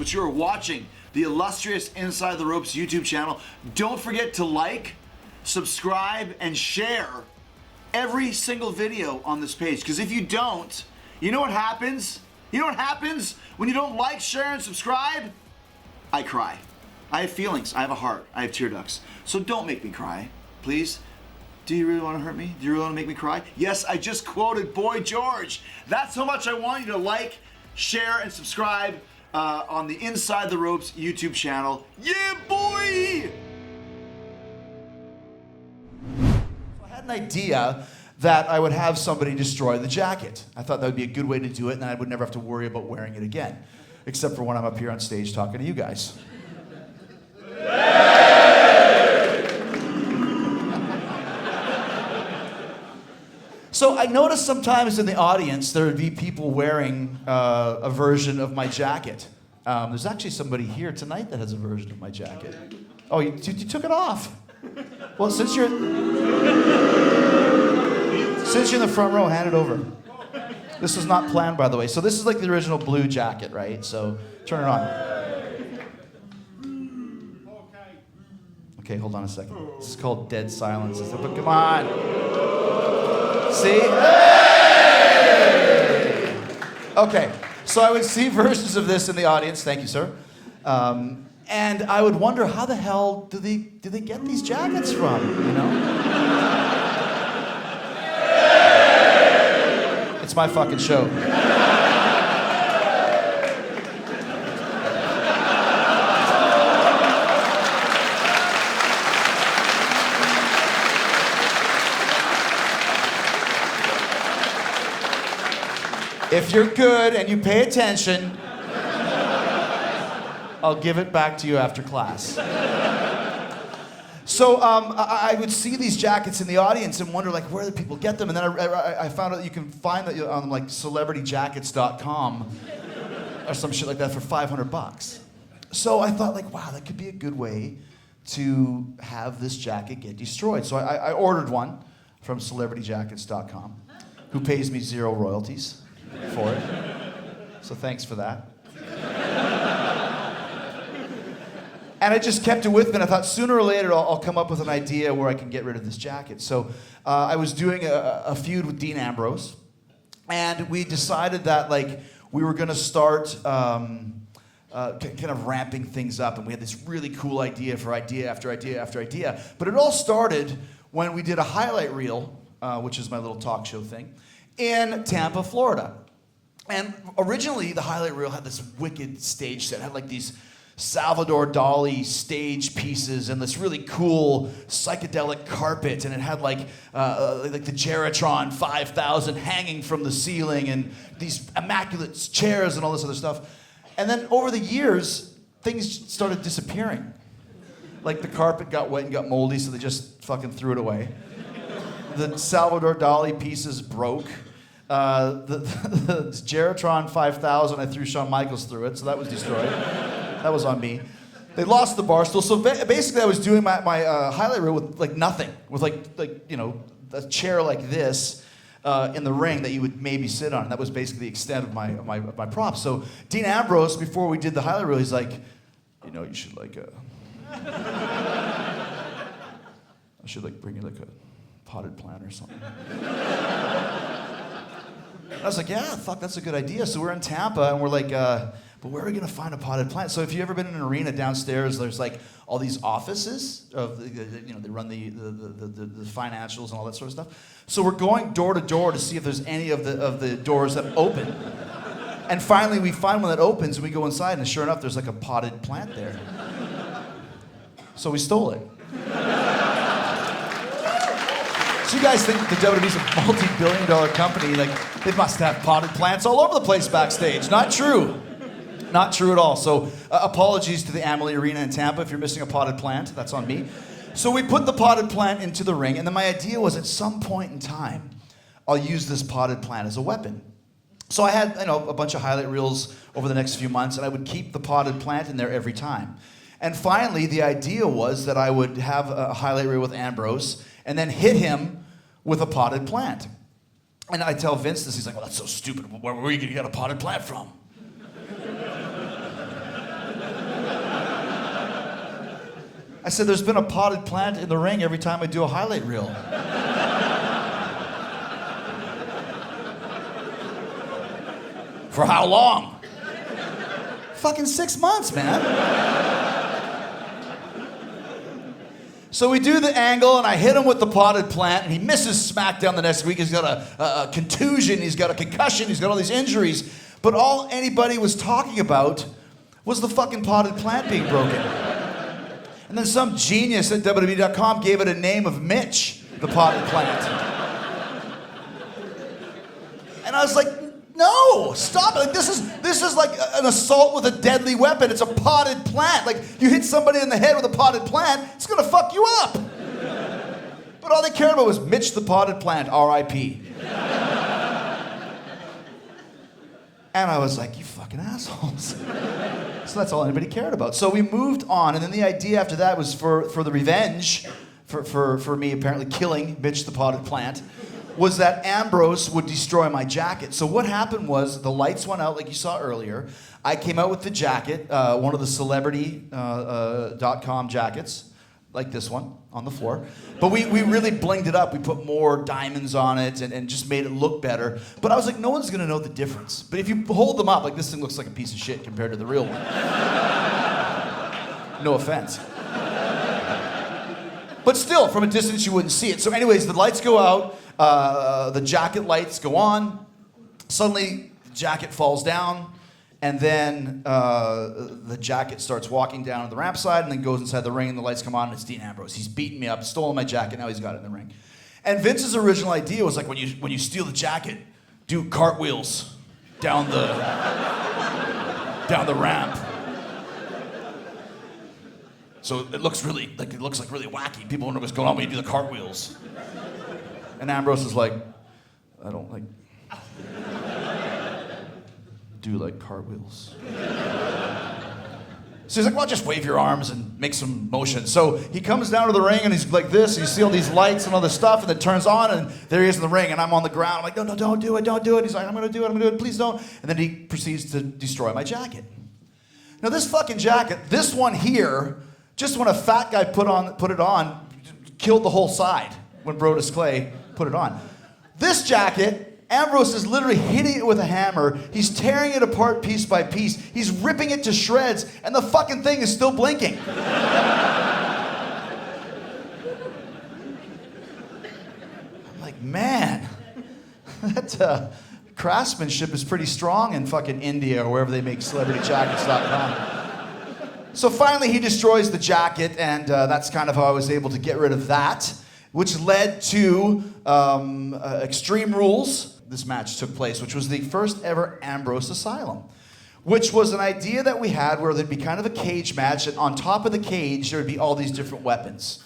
but you are watching the illustrious Inside the Ropes YouTube channel. Don't forget to like, subscribe, and share every single video on this page. Because if you don't, you know what happens? You know what happens when you don't like, share, and subscribe? I cry. I have feelings. I have a heart. I have tear ducts. So don't make me cry, please. Do you really want to hurt me? Do you really want to make me cry? Yes, I just quoted Boy George. That's how much I want you to like, share, and subscribe on the Inside the Ropes YouTube channel. Yeah, boy! I had an idea that I would have somebody destroy the jacket. I thought that would be a good way to do it, and then I would never have to worry about wearing it again. Except for when I'm up here on stage talking to you guys. So I noticed sometimes in the audience there would be people wearing a version of my jacket. There's actually somebody here tonight that has a version of my jacket. Oh, you took it off. Well, since you're in the front row, hand it over. This was not planned, by the way. So this is like the original blue jacket, right? So turn it on. Okay, hold on a second. This is called Dead Silence. But come on. See? Hey! Okay, so I would see versions of this in the audience. Thank you, sir. And I would wonder, how the hell do they get these jackets from? You know? It's my fucking show. If you're good and you pay attention, I'll give it back to you after class. So I would see these jackets in the audience and wonder, like, where do people get them? And then I found out that you can find that on like celebrityjackets.com or some shit like that for $500. So I thought, like, wow, that could be a good way to have this jacket get destroyed. So I ordered one from celebrityjackets.com, who pays me 0 royalties for it. So thanks for that. And I just kept it with me, and I thought sooner or later I'll come up with an idea where I can get rid of this jacket. So I was doing a feud with Dean Ambrose, and we decided that, like, we were going to start kind of ramping things up, and we had this really cool idea for idea after idea after idea. But it all started when we did a highlight reel, which is my little talk show thing, in Tampa, Florida. And originally, the highlight reel had this wicked stage set. It had like these Salvador Dali stage pieces and this really cool psychedelic carpet, and it had like the Jericho 5000 hanging from the ceiling, and these immaculate chairs and all this other stuff. And then over the years, things started disappearing. Like the carpet got wet and got moldy, so they just fucking threw it away. The Salvador Dali pieces broke. The Jericho 5000, I threw Shawn Michaels through it, so that was destroyed. That was on me. They lost the bar stool, so basically I was doing my highlight reel with like nothing, with like you know, a chair like this in the ring that you would maybe sit on. And that was basically the extent of my props. So Dean Ambrose, before we did the highlight reel, he's like, you know, you should like I should like bring you like a potted plant or something. I was like, yeah, fuck, that's a good idea. So we're in Tampa, and we're like, but where are we gonna find a potted plant? So if you've ever been in an arena downstairs, there's like all these offices of, you know, they run the financials and all that sort of stuff. So we're going door to door to see if there's any of the doors that open. And finally, we find one that opens, and we go inside, and sure enough, there's like a potted plant there. So we stole it. So you guys think the WWE's a multi-billion-dollar company, like they must have potted plants all over the place backstage. Not true. Not true at all. So apologies to the Amalie Arena in Tampa if you're missing a potted plant. That's on me. So we put the potted plant into the ring, and then my idea was at some point in time, I'll use this potted plant as a weapon. So I had, you know, a bunch of highlight reels over the next few months, and I would keep the potted plant in there every time. And finally, the idea was that I would have a highlight reel with Ambrose and then hit him with a potted plant. And I tell Vince this, he's like, well, that's so stupid. Where are you going to get a potted plant from? I said, there's been a potted plant in the ring every time I do a highlight reel. For how long? Fucking 6 months, man. So we do the angle, and I hit him with the potted plant, and he misses SmackDown the next week. He's got a contusion, he's got a concussion, he's got all these injuries. But all anybody was talking about was the fucking potted plant being broken. And then some genius at WWE.com gave it a name of Mitch, the potted plant. And I was like, no, stop it. Like, this is like an assault with a deadly weapon. It's a potted plant. Like, you hit somebody in the head with a potted plant, it's gonna fuck you up. But all they cared about was Mitch the potted plant, R.I.P. And I was like, you fucking assholes. So that's all anybody cared about. So we moved on, and then the idea after that was for the revenge, for me apparently killing Mitch the potted plant, was that Ambrose would destroy my jacket. So what happened was the lights went out like you saw earlier. I came out with the jacket, one of the celebrity.com jackets, like this one on the floor. But we really blinged it up. We put more diamonds on it and just made it look better. But I was like, no one's gonna know the difference. But if you hold them up, like this thing looks like a piece of shit compared to the real one. No offense. But still, from a distance you wouldn't see it. So anyways, the lights go out. The jacket lights go on. Suddenly, the jacket falls down, and then the jacket starts walking down the ramp side, and then goes inside the ring, and the lights come on, and it's Dean Ambrose. He's beating me up, stolen my jacket, now he's got it in the ring. And Vince's original idea was like, when you steal the jacket, do cartwheels down the ramp. So it looks really really wacky. People wonder what's going on when you do the cartwheels. And Ambrose is like, I don't like do like cartwheels. So he's like, well, just wave your arms and make some motion. So he comes down to the ring and he's like this, and you see all these lights and all this stuff, and it turns on, and there he is in the ring, and I'm on the ground. I'm like, no, don't do it. He's like, I'm gonna do it, please don't. And then he proceeds to destroy my jacket. Now this fucking jacket, this one here, just when a fat guy put it on, killed the whole side when Brodus Clay put it on. This jacket, Ambrose is literally hitting it with a hammer. He's tearing it apart piece by piece. He's ripping it to shreds, and the fucking thing is still blinking. I'm like, man, that craftsmanship is pretty strong in fucking India or wherever they make celebrityjackets.com. So finally he destroys the jacket, and that's kind of how I was able to get rid of that, which led to Extreme Rules. This match took place, which was the first ever Ambrose Asylum, which was an idea that we had where there'd be kind of a cage match, and on top of the cage there would be all these different weapons.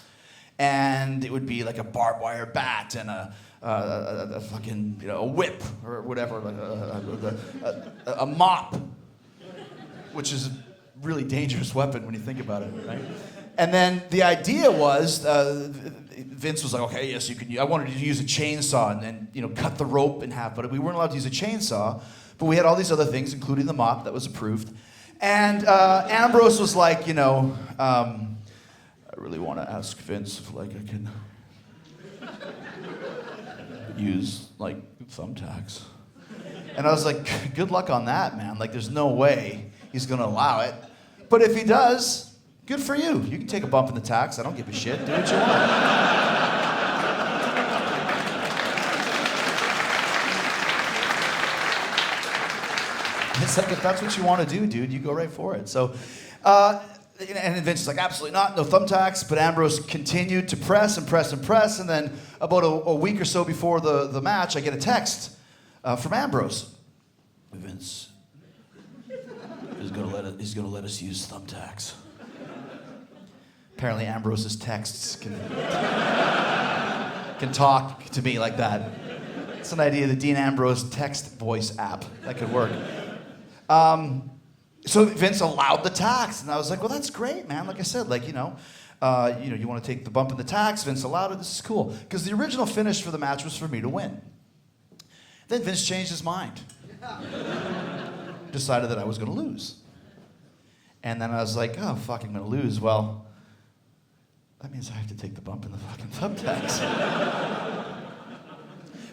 And it would be like a barbed wire bat and a fucking, a whip or whatever, a mop, which is a really dangerous weapon when you think about it, right? And then the idea was, Vince was like, okay, yes, you can. I wanted to use a chainsaw and cut the rope in half, but we weren't allowed to use a chainsaw. But we had all these other things, including the mop that was approved. And Ambrose was like, I really want to ask Vince if I can use thumbtacks. And I was like, good luck on that, man. There's no way he's gonna allow it. But if he does, good for you. You can take a bump in the tax. I don't give a shit. Do what you want. It's like, if that's what you want to do, dude, you go right for it. So, and Vince is like, absolutely not, no thumbtacks. But Ambrose continued to press and press and press. And then about a week or so before the match, I get a text from Ambrose. Vince is he's gonna let us use thumbtacks. Apparently Ambrose's texts can talk to me like that. It's an idea, the Dean Ambrose text voice app. That could work. So Vince allowed the tax, and I was like, well, that's great, man. Like I said, you want to take the bump in the tax. Vince allowed it. This is cool. Because the original finish for the match was for me to win. Then Vince changed his mind. Decided that I was going to lose. And then I was like, oh, fuck, I'm going to lose. Well, that means I have to take the bump in the fucking thumbtacks.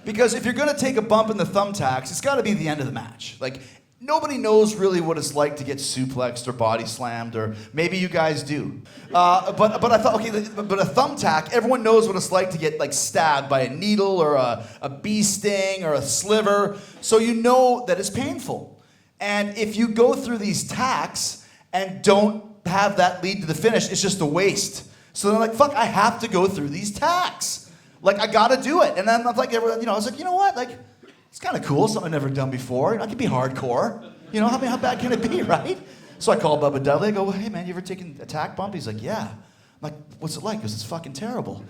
Because if you're going to take a bump in the thumbtacks, it's got to be the end of the match. Like, nobody knows really what it's like to get suplexed or body slammed, or maybe you guys do. But I thought, okay, but a thumbtack, everyone knows what it's like to get like stabbed by a needle or a bee sting or a sliver, so you know that it's painful. And if you go through these tacks and don't have that lead to the finish, it's just a waste. So they're like, fuck, I have to go through these tacks. Like, I gotta do it. And then I'm like, I was like, you know what? Like, it's kind of cool, something I've never done before. I can be hardcore. You know, how bad can it be, right? So I call Bubba Dudley. I go, well, hey, man, you ever taken a tack bump? He's like, yeah. I'm like, what's it like? Because it's fucking terrible.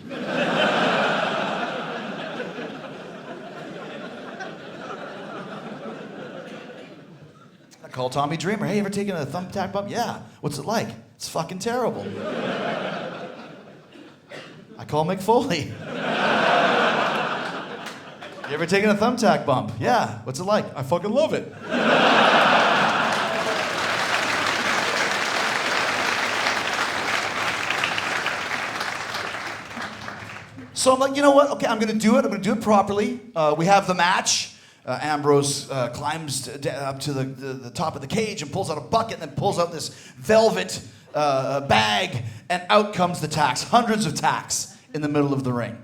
I call Tommy Dreamer. Hey, you ever taken a thumbtack bump? Yeah. What's it like? It's fucking terrible. I call Mick Foley. You ever taken a thumbtack bump? Yeah. What's it like? I fucking love it. So I'm like, you know what? Okay, I'm gonna do it. I'm gonna do it properly. We have the match. Ambrose climbs up to the top of the cage and pulls out a bucket and then pulls out this velvet bag, and out comes the tacks. Hundreds of tacks in the middle of the ring.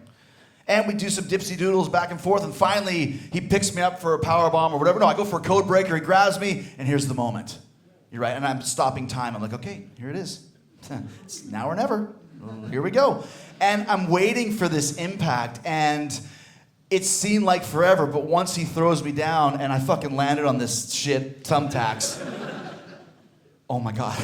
And we do some dipsy doodles back and forth, and finally he picks me up for a power bomb or whatever. No, I go for a code breaker, he grabs me, and here's the moment. You're right, and I'm stopping time. I'm like, okay, here it is. It's now or never. Here we go. And I'm waiting for this impact, and it seemed like forever, but once he throws me down and I fucking landed on this shit, thumbtacks. Oh my God.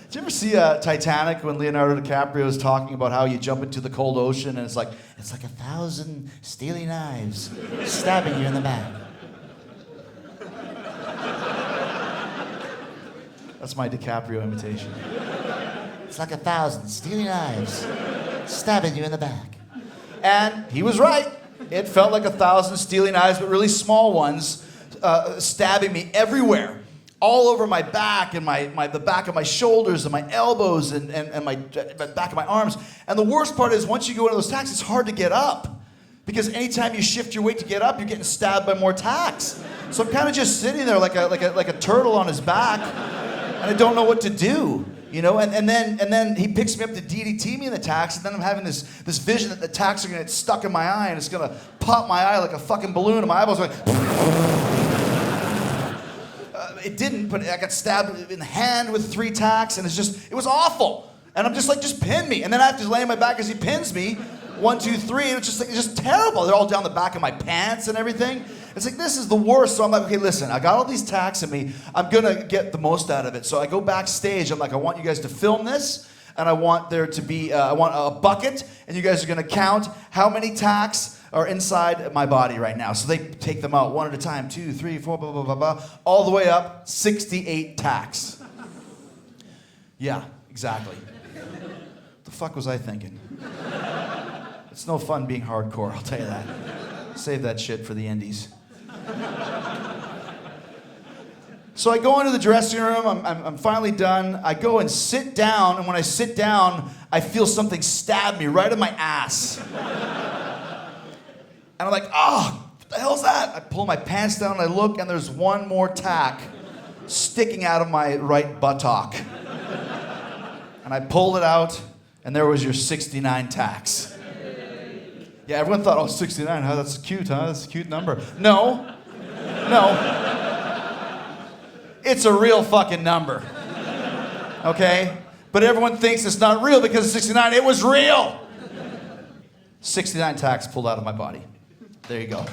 Did you ever see Titanic when Leonardo DiCaprio is talking about how you jump into the cold ocean and it's like 1,000 steely knives stabbing you in the back? That's my DiCaprio imitation. It's like 1,000 steely knives stabbing you in the back. And he was right. It felt like 1,000 steely knives, but really small ones, stabbing me everywhere. All over my back and the back of my shoulders and my elbows and my back of my arms. And the worst part is once you go into those tacks, it's hard to get up. Because anytime you shift your weight to get up, you're getting stabbed by more tacks. So I'm kind of just sitting there like a turtle on his back, and I don't know what to do. You know, and then he picks me up to DDT me in the tacks, and then I'm having this vision that the tacks are gonna get stuck in my eye, and it's gonna pop my eye like a fucking balloon, and my eyeballs are like. It didn't, but I got stabbed in the hand with 3 tacks, and it was awful. And I'm just like, just pin me. And then I have to lay on my back as he pins me. 1, 2, 3, and it's just terrible. They're all down the back of my pants and everything. It's like, this is the worst. So I'm like, okay, listen, I got all these tacks in me. I'm gonna get the most out of it. So I go backstage. I'm like, I want you guys to film this, and I want there to be, I want a bucket, and you guys are gonna count how many tacks are inside my body right now. So they take them out one at a time, 2, 3, 4, blah, blah, blah, blah, all the way up, 68 tacks. Yeah, exactly. What the fuck was I thinking? It's no fun being hardcore, I'll tell you that. Save that shit for the indies. So I go into the dressing room, I'm finally done. I go and sit down, and when I sit down, I feel something stab me right in my ass. And I'm like, oh, what the hell's that? I pull my pants down and I look, and there's one more tack sticking out of my right buttock. And I pulled it out, and there was your 69 tacks. Yeah, everyone thought, oh, 69, huh? That's cute, huh? That's a cute number. No. It's a real fucking number. Okay? But everyone thinks it's not real because it's 69. It was real. 69 tacks pulled out of my body. There you go.